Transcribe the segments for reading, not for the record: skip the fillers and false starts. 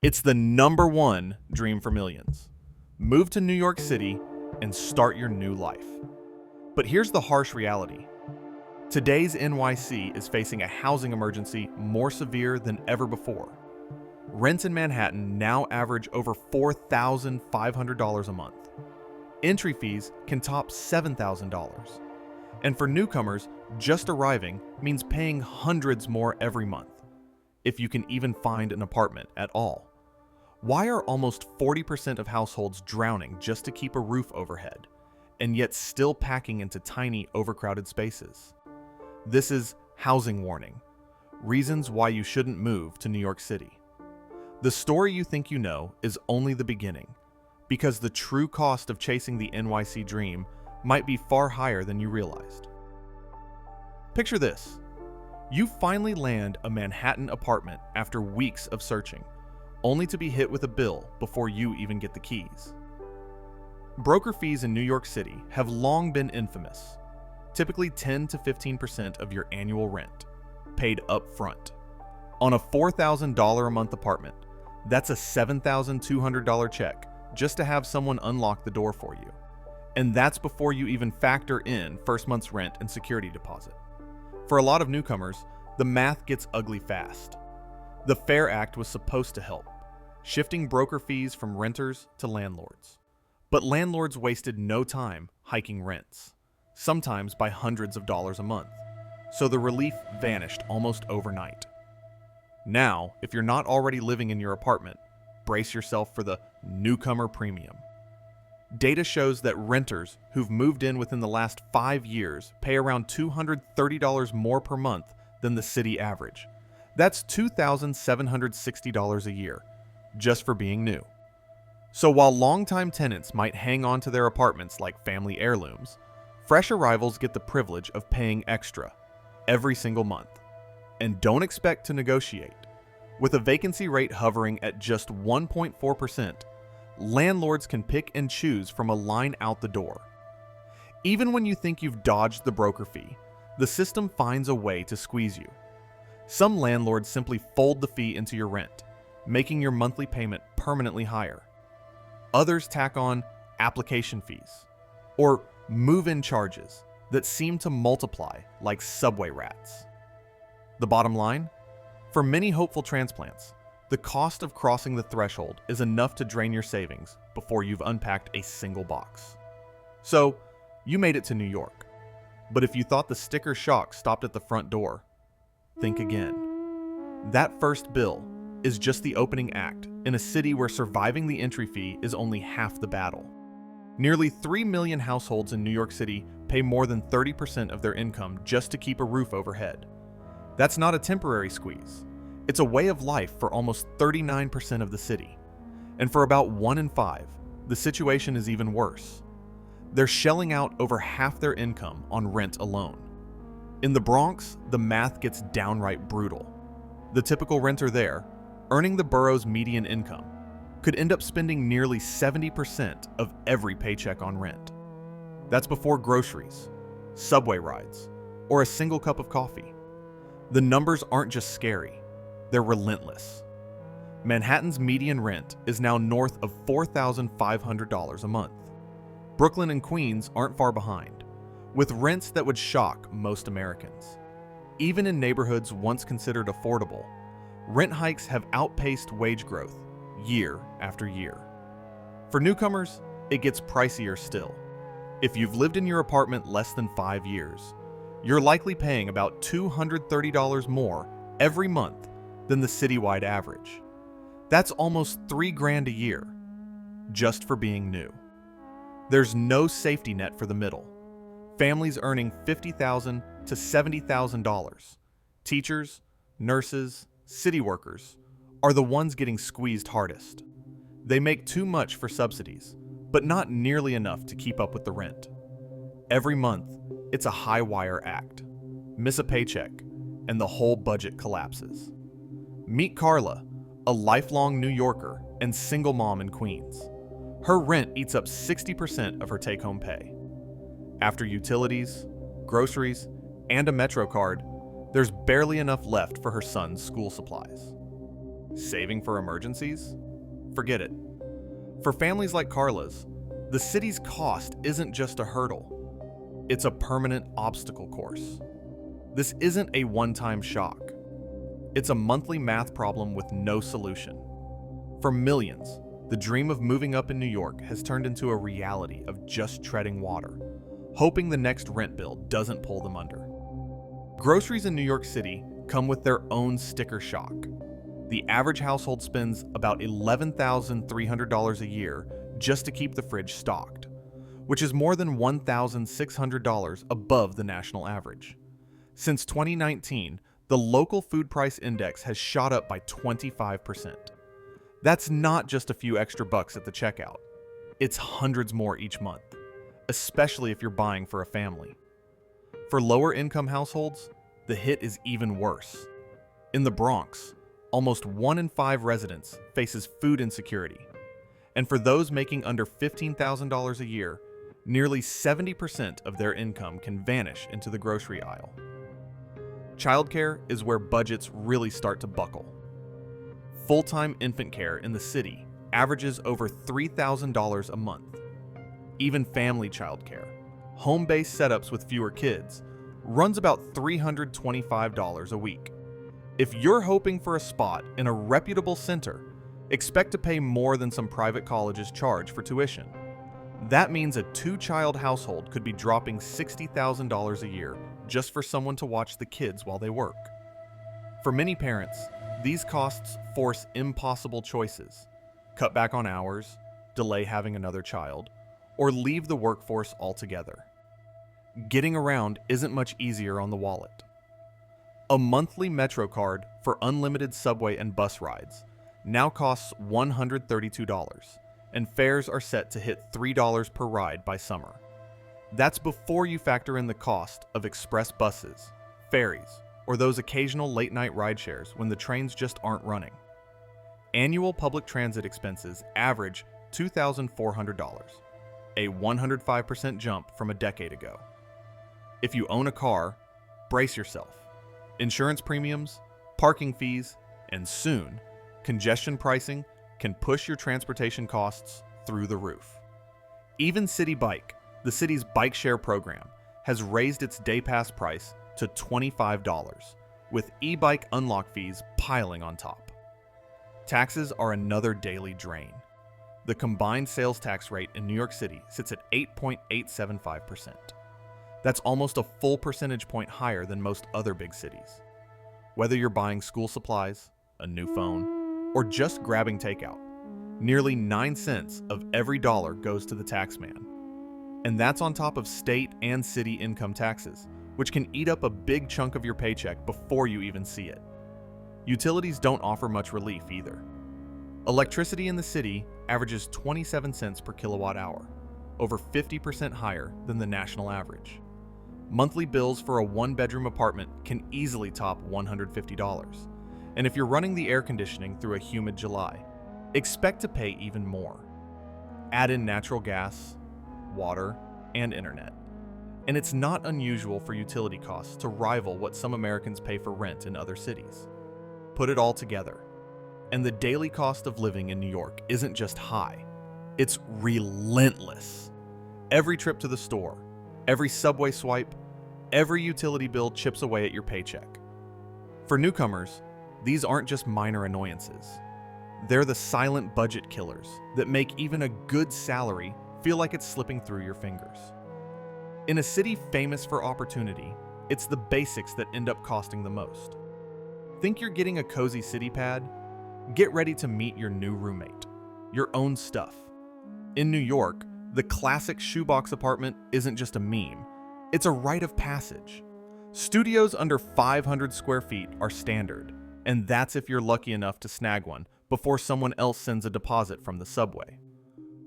It's the number one dream for millions. Move to New York City and start your new life. But here's the harsh reality. Today's NYC is facing a housing emergency more severe than ever before. Rents in Manhattan now average over $4,500 a month. Entry fees can top $7,000. And for newcomers, just arriving means paying hundreds more every month, if you can even find an apartment at all. Why are almost 40% of households drowning just to keep a roof overhead, and yet still packing into tiny, overcrowded spaces? This is Housing Warning: Reasons Why You Shouldn't Move to New York City. The story you think you know is only the beginning, because the true cost of chasing the NYC dream might be far higher than you realized. Picture this. You finally land a Manhattan apartment after weeks of searching, only to be hit with a bill before you even get the keys. Broker fees in New York City have long been infamous, typically 10 to 15% of your annual rent, paid up front. On a $4,000 a month apartment, that's a $7,200 check just to have someone unlock the door for you. And that's before you even factor in first month's rent and security deposit. For a lot of newcomers, the math gets ugly fast. The FAIR Act was supposed to help, shifting broker fees from renters to landlords. But landlords wasted no time hiking rents, sometimes by hundreds of dollars a month, so the relief vanished almost overnight. Now, if you're not already living in your apartment, brace yourself for the newcomer premium. Data shows that renters who've moved in within the last 5 years pay around $230 more per month than the city average. That's $2,760 a year, just for being new. So while longtime tenants might hang on to their apartments like family heirlooms, fresh arrivals get the privilege of paying extra every single month. And don't expect to negotiate. With a vacancy rate hovering at just 1.4%, landlords can pick and choose from a line out the door. Even when you think you've dodged the broker fee, the system finds a way to squeeze you. Some landlords simply fold the fee into your rent, making your monthly payment permanently higher. Others tack on application fees or move-in charges that seem to multiply like subway rats. The bottom line? For many hopeful transplants, the cost of crossing the threshold is enough to drain your savings before you've unpacked a single box. So, you made it to New York. But if you thought the sticker shock stopped at the front door, think again. That first bill is just the opening act in a city where surviving the entry fee is only half the battle. Nearly 3 million households in New York City pay more than 30% of their income just to keep a roof overhead. That's not a temporary squeeze. It's a way of life for almost 39% of the city. And for about 1 in 5, the situation is even worse. They're shelling out over half their income on rent alone. In the Bronx, the math gets downright brutal. The typical renter there, earning the borough's median income, could end up spending nearly 70% of every paycheck on rent. That's before groceries, subway rides, or a single cup of coffee. The numbers aren't just scary, they're relentless. Manhattan's median rent is now north of $4,500 a month. Brooklyn and Queens aren't far behind, with rents that would shock most Americans. Even in neighborhoods once considered affordable, rent hikes have outpaced wage growth year after year. For newcomers, it gets pricier still. If you've lived in your apartment less than 5 years, you're likely paying about $230 more every month than the citywide average. That's almost $3,000 a year, just for being new. There's no safety net for the middle. Families earning $50,000 to $70,000, teachers, nurses, city workers, are the ones getting squeezed hardest. They make too much for subsidies, but not nearly enough to keep up with the rent. Every month, it's a high-wire act. Miss a paycheck, and the whole budget collapses. Meet Carla, a lifelong New Yorker and single mom in Queens. Her rent eats up 60% of her take-home pay. After utilities, groceries, and a Metro card, there's barely enough left for her son's school supplies. Saving for emergencies? Forget it. For families like Carla's, the city's cost isn't just a hurdle. It's a permanent obstacle course. This isn't a one-time shock. It's a monthly math problem with no solution. For millions, the dream of moving up in New York has turned into a reality of just treading water, hoping the next rent bill doesn't pull them under. Groceries in New York City come with their own sticker shock. The average household spends about $11,300 a year just to keep the fridge stocked, which is more than $1,600 above the national average. Since 2019, the local food price index has shot up by 25%. That's not just a few extra bucks at the checkout. It's hundreds more each month, especially if you're buying for a family. For lower income households, the hit is even worse. In the Bronx, almost 1 in 5 residents faces food insecurity. And for those making under $15,000 a year, nearly 70% of their income can vanish into the grocery aisle. Childcare is where budgets really start to buckle. Full-time infant care in the city averages over $3,000 a month. Even family childcare, home-based setups with fewer kids, runs about $325 a week. If you're hoping for a spot in a reputable center, expect to pay more than some private colleges charge for tuition. That means a 2-child household could be dropping $60,000 a year just for someone to watch the kids while they work. For many parents, these costs force impossible choices: cut back on hours, delay having another child, or leave the workforce altogether. Getting around isn't much easier on the wallet. A monthly Metro card for unlimited subway and bus rides now costs $132, and fares are set to hit $3 per ride by summer. That's before you factor in the cost of express buses, ferries, or those occasional late-night rideshares when the trains just aren't running. Annual public transit expenses average $2,400, a 105% jump from a decade ago. If you own a car, brace yourself. Insurance premiums, parking fees, and soon, congestion pricing can push your transportation costs through the roof. Even City Bike, the city's bike share program, has raised its day pass price to $25, with e-bike unlock fees piling on top. Taxes are another daily drain. The combined sales tax rate in New York City sits at 8.875%. That's almost a full percentage point higher than most other big cities. Whether you're buying school supplies, a new phone, or just grabbing takeout, nearly 9 cents of every dollar goes to the taxman. And that's on top of state and city income taxes, which can eat up a big chunk of your paycheck before you even see it. Utilities don't offer much relief either. Electricity in the city averages 27 cents per kilowatt hour, over 50% higher than the national average. Monthly bills for a 1-bedroom apartment can easily top $150. And if you're running the air conditioning through a humid July, expect to pay even more. Add in natural gas, water, and internet. And it's not unusual for utility costs to rival what some Americans pay for rent in other cities. Put it all together, and the daily cost of living in New York isn't just high, it's relentless. Every trip to the store, every subway swipe, every utility bill chips away at your paycheck. For newcomers, these aren't just minor annoyances. They're the silent budget killers that make even a good salary feel like it's slipping through your fingers. In a city famous for opportunity, it's the basics that end up costing the most. Think you're getting a cozy city pad? Get ready to meet your new roommate. Your own stuff. In New York, the classic shoebox apartment isn't just a meme, it's a rite of passage. Studios under 500 square feet are standard, and that's if you're lucky enough to snag one before someone else sends a deposit from the subway.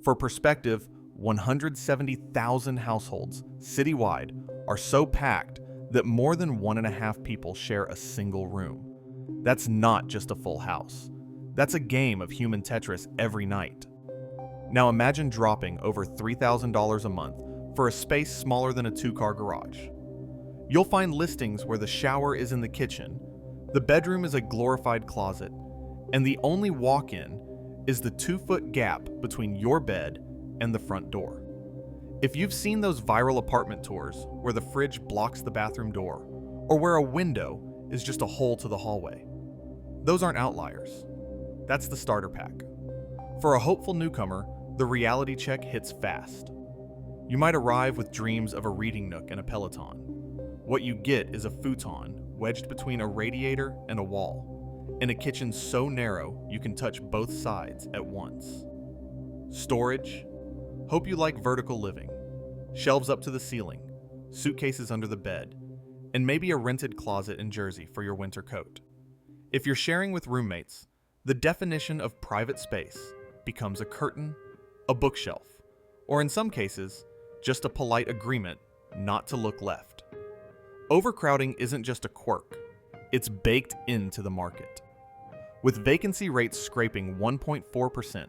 For perspective, 170,000 households citywide are so packed that more than 1.5 people share a single room. That's not just a full house. That's a game of human Tetris every night. Now imagine dropping over $3,000 a month for a space smaller than a 2-car garage. You'll find listings where the shower is in the kitchen, the bedroom is a glorified closet, and the only walk-in is the 2-foot gap between your bed and the front door. If you've seen those viral apartment tours where the fridge blocks the bathroom door, or where a window is just a hole to the hallway, those aren't outliers. That's the starter pack. For a hopeful newcomer, the reality check hits fast. You might arrive with dreams of a reading nook and a Peloton. What you get is a futon wedged between a radiator and a wall, and a kitchen so narrow you can touch both sides at once. Storage? Hope you like vertical living. Shelves up to the ceiling, suitcases under the bed, and maybe a rented closet in Jersey for your winter coat. If you're sharing with roommates, the definition of private space becomes a curtain, a bookshelf, or in some cases, just a polite agreement not to look left. Overcrowding isn't just a quirk, it's baked into the market. With vacancy rates scraping 1.4%,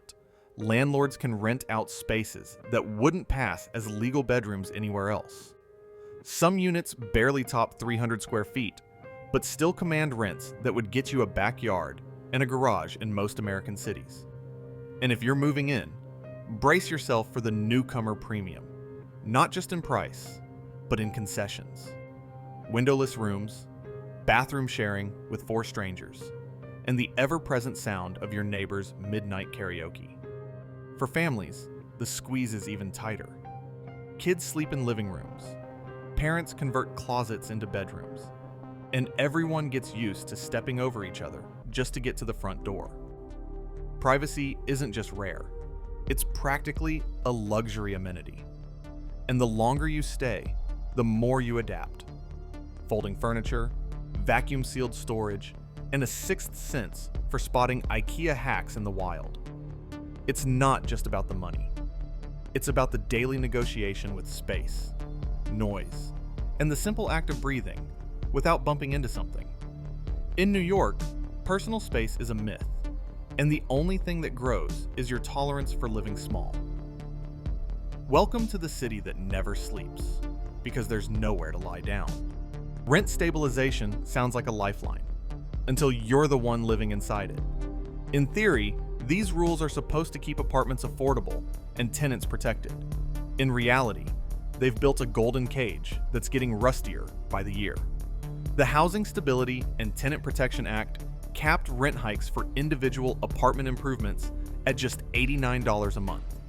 landlords can rent out spaces that wouldn't pass as legal bedrooms anywhere else. Some units barely top 300 square feet, but still command rents that would get you a backyard and a garage in most American cities. And if you're moving in, brace yourself for the newcomer premium, not just in price, but in concessions. Windowless rooms, bathroom sharing with 4 strangers, and the ever-present sound of your neighbor's midnight karaoke. For families, the squeeze is even tighter. Kids sleep in living rooms, parents convert closets into bedrooms, and everyone gets used to stepping over each other just to get to the front door. Privacy isn't just rare, it's practically a luxury amenity. And the longer you stay, the more you adapt. Folding furniture, vacuum-sealed storage, and a sixth sense for spotting IKEA hacks in the wild. It's not just about the money. It's about the daily negotiation with space, noise, and the simple act of breathing without bumping into something. In New York, personal space is a myth, and the only thing that grows is your tolerance for living small. Welcome to the city that never sleeps, because there's nowhere to lie down. Rent stabilization sounds like a lifeline, until you're the one living inside it. In theory, these rules are supposed to keep apartments affordable and tenants protected. In reality, they've built a golden cage that's getting rustier by the year. The Housing Stability and Tenant Protection Act capped rent hikes for individual apartment improvements at just $89 a month.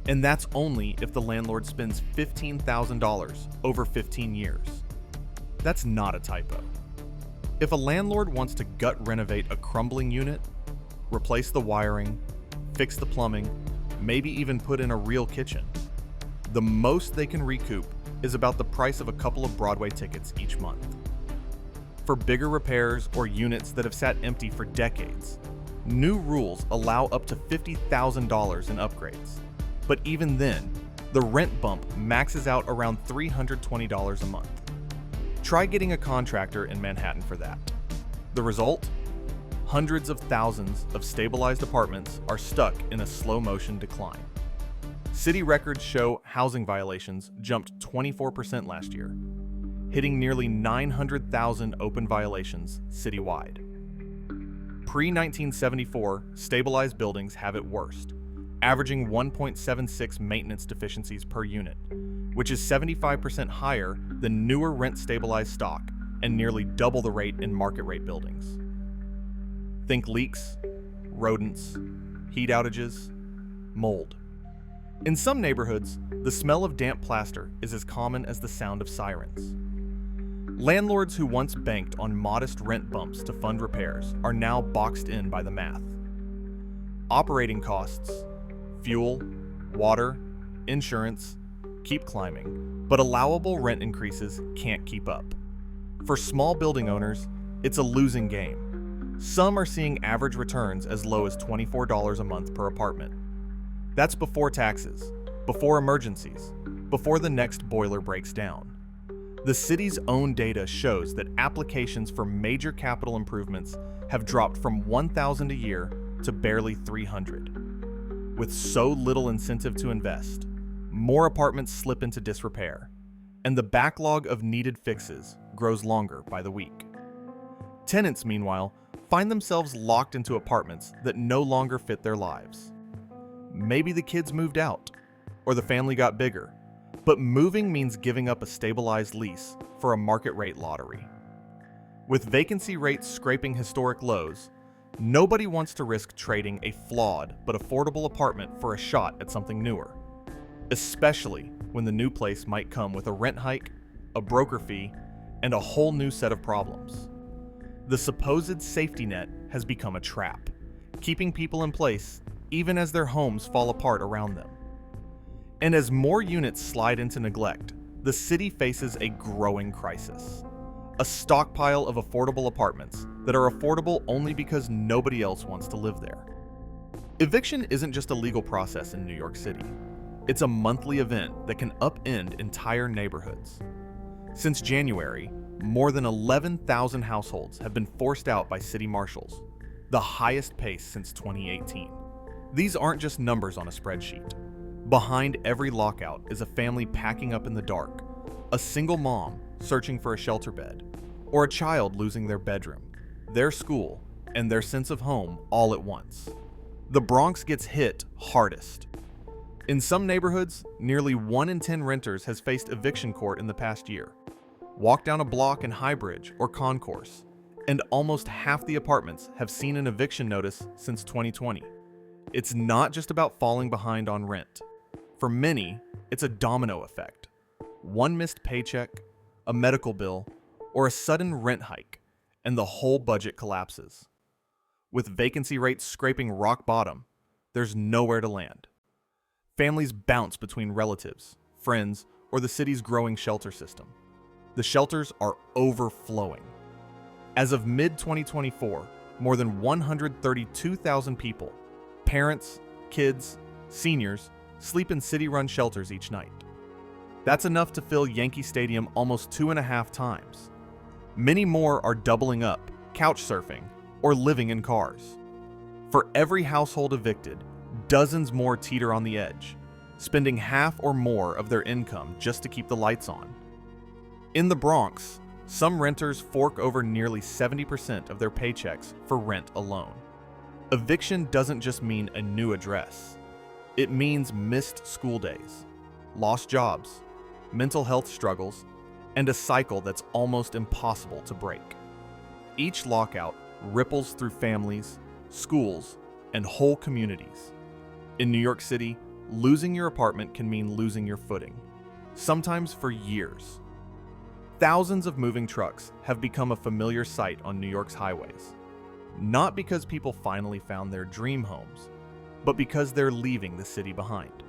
And that's only if the landlord spends $15,000 over 15 years. That's not a typo. If a landlord wants to gut renovate a crumbling unit, replace the wiring, fix the plumbing, maybe even put in a real kitchen, the most they can recoup is about the price of a couple of Broadway tickets each month. For bigger repairs or units that have sat empty for decades, new rules allow up to $50,000 in upgrades. But even then, the rent bump maxes out around $320 a month. Try getting a contractor in Manhattan for that. The result? Hundreds of thousands of stabilized apartments are stuck in a slow-motion decline. City records show housing violations jumped 24% last year, hitting nearly 900,000 open violations citywide. Pre-1974, stabilized buildings have it worst, averaging 1.76 maintenance deficiencies per unit, which is 75% higher than newer rent-stabilized stock and nearly double the rate in market-rate buildings. Think leaks, rodents, heat outages, mold. In some neighborhoods, the smell of damp plaster is as common as the sound of sirens. Landlords who once banked on modest rent bumps to fund repairs are now boxed in by the math. Operating costs, fuel, water, insurance, keep climbing, but allowable rent increases can't keep up. For small building owners, it's a losing game. Some are seeing average returns as low as $24 a month per apartment. That's before taxes, before emergencies, before the next boiler breaks down. The city's own data shows that applications for major capital improvements have dropped from 1,000 a year to barely 300. With so little incentive to invest, more apartments slip into disrepair, and the backlog of needed fixes grows longer by the week. Tenants, meanwhile, find themselves locked into apartments that no longer fit their lives. Maybe the kids moved out, or the family got bigger, but moving means giving up a stabilized lease for a market rate lottery. With vacancy rates scraping historic lows, nobody wants to risk trading a flawed but affordable apartment for a shot at something newer, especially when the new place might come with a rent hike, a broker fee, and a whole new set of problems. The supposed safety net has become a trap, keeping people in place even as their homes fall apart around them. And as more units slide into neglect, the city faces a growing crisis. A stockpile of affordable apartments that are affordable only because nobody else wants to live there. Eviction isn't just a legal process in New York City. It's a monthly event that can upend entire neighborhoods. Since January, more than 11,000 households have been forced out by city marshals, the highest pace since 2018. These aren't just numbers on a spreadsheet. Behind every lockout is a family packing up in the dark, a single mom searching for a shelter bed, or a child losing their bedroom, their school, and their sense of home all at once. The Bronx gets hit hardest. In some neighborhoods, nearly 1 in 10 renters has faced eviction court in the past year. Walk down a block in Highbridge or Concourse, and almost half the apartments have seen an eviction notice since 2020. It's not just about falling behind on rent. For many, it's a domino effect. One missed paycheck, a medical bill, or a sudden rent hike, and the whole budget collapses. With vacancy rates scraping rock bottom, there's nowhere to land. Families bounce between relatives, friends, or the city's growing shelter system. The shelters are overflowing. As of mid-2024, more than 132,000 people, parents, kids, seniors, sleep in city-run shelters each night. That's enough to fill Yankee Stadium almost 2.5 times. Many more are doubling up, couch surfing, or living in cars. For every household evicted, dozens more teeter on the edge, spending half or more of their income just to keep the lights on. In the Bronx, some renters fork over nearly 70% of their paychecks for rent alone. Eviction doesn't just mean a new address. It means missed school days, lost jobs, mental health struggles, and a cycle that's almost impossible to break. Each lockout ripples through families, schools, and whole communities. In New York City, losing your apartment can mean losing your footing, sometimes for years. Thousands of moving trucks have become a familiar sight on New York's highways, not because people finally found their dream homes, but because they're leaving the city behind.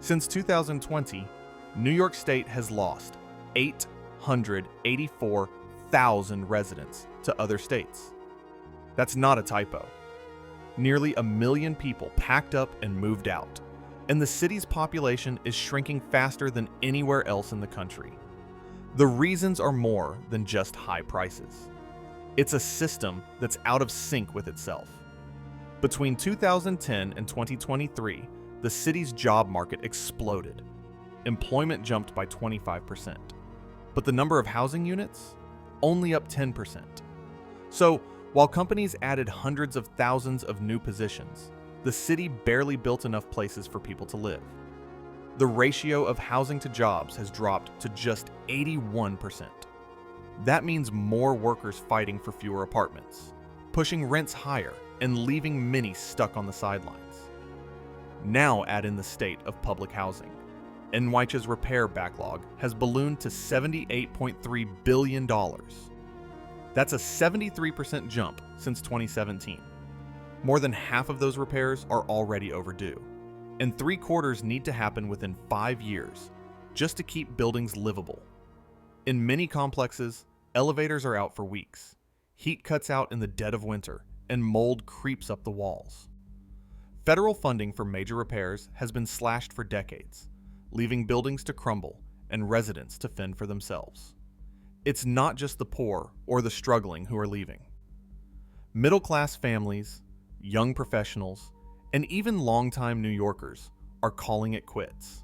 Since 2020, New York State has lost 884,000 residents to other states. That's not a typo. Nearly 1 million people packed up and moved out, and the city's population is shrinking faster than anywhere else in the country. The reasons are more than just high prices. It's a system that's out of sync with itself. Between 2010 and 2023, the city's job market exploded. Employment jumped by 25%, but the number of housing units? Only up 10%. So, while companies added hundreds of thousands of new positions, the city barely built enough places for people to live. The ratio of housing to jobs has dropped to just 81%. That means more workers fighting for fewer apartments, pushing rents higher and leaving many stuck on the sidelines. Now add in the state of public housing. NYCHA's repair backlog has ballooned to $78.3 billion. That's a 73% jump since 2017. More than half of those repairs are already overdue, and 3/4 need to happen within 5 years just to keep buildings livable. In many complexes, elevators are out for weeks. Heat cuts out in the dead of winter, and mold creeps up the walls. Federal funding for major repairs has been slashed for decades, leaving buildings to crumble and residents to fend for themselves. It's not just the poor or the struggling who are leaving. Middle-class families, young professionals, and even longtime New Yorkers are calling it quits.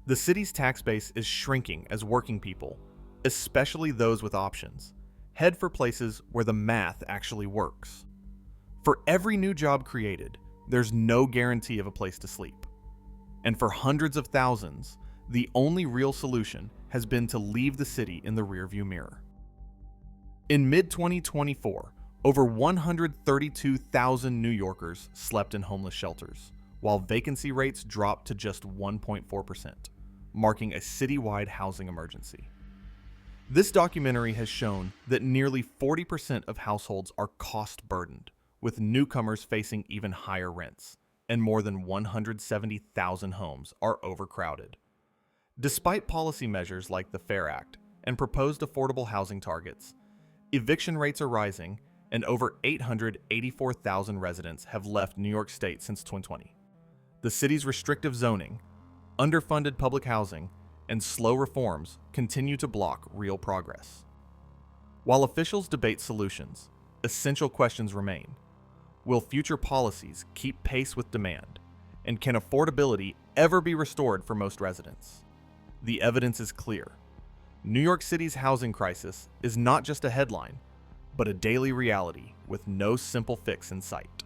The city's tax base is shrinking as working people, especially those with options, head for places where the math actually works. For every new job created, there's no guarantee of a place to sleep. And for hundreds of thousands, the only real solution has been to leave the city in the rearview mirror. In mid-2024, over 132,000 New Yorkers slept in homeless shelters, while vacancy rates dropped to just 1.4%, marking a citywide housing emergency. This documentary has shown that nearly 40% of households are cost-burdened, with newcomers facing even higher rents, and more than 170,000 homes are overcrowded. Despite policy measures like the FAIR Act and proposed affordable housing targets, eviction rates are rising, and over 884,000 residents have left New York State since 2020. The city's restrictive zoning, underfunded public housing, and slow reforms continue to block real progress. While officials debate solutions, essential questions remain. Will future policies keep pace with demand? And can affordability ever be restored for most residents? The evidence is clear. New York City's housing crisis is not just a headline, but a daily reality with no simple fix in sight.